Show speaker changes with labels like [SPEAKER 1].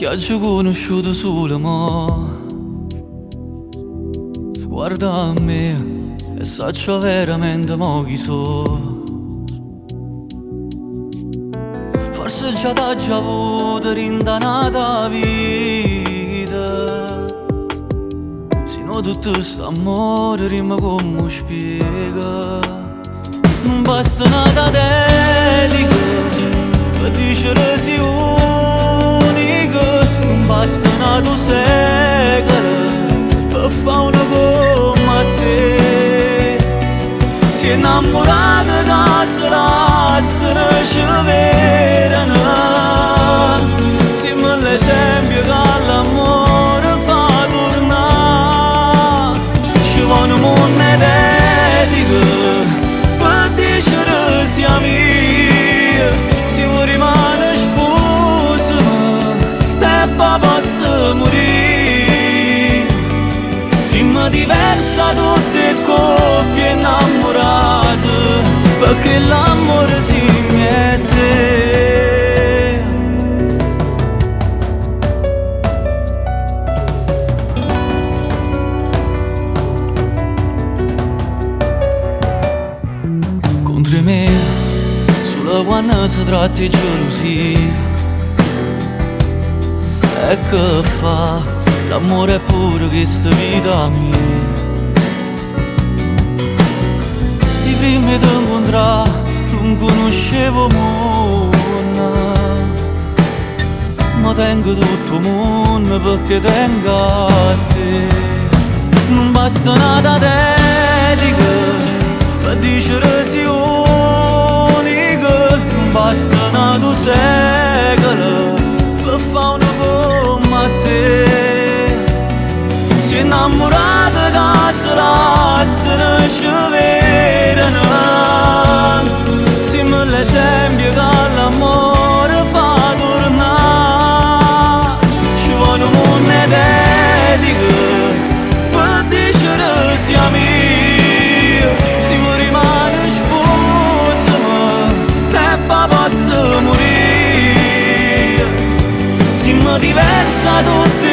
[SPEAKER 1] Ti ho conosciuto solo mo. Guarda a me e saccio veramente mo chi so. Forse già t'ha già avuto rindanata vita. Se no tutto sto amore rima come spiega. Non basta una dedica per dire si unica. Non basta una tua secala per fa una come a te. Si è innamorata che si lasciano sceverano. Siamo l'esempio che l'amore fa tornare. Ci vuole un'etica per dire sia mia. Si vuoi rimane sposa e papà posso morire. Siamo diversa tutte coppie innamorate, perché l'amore si mette. Contro me, solo quando si tratta di gelosia. E che fa, l'amore è pure questa vita mia. I primi di incontrare non conoscevo mondo, ma tengo tutto il mondo perché tengo a te. Non basta una dedica per dire si unica. Non basta una tua secala per fa una come a te. Si è innamorata che si lasciano sceverano. Siamo l'esempio che l'amore fa tornare. Ci vuole un'etica per dire sia mia. Si vuoi rimane sposa e papà posso morire. Siamo diversa tutti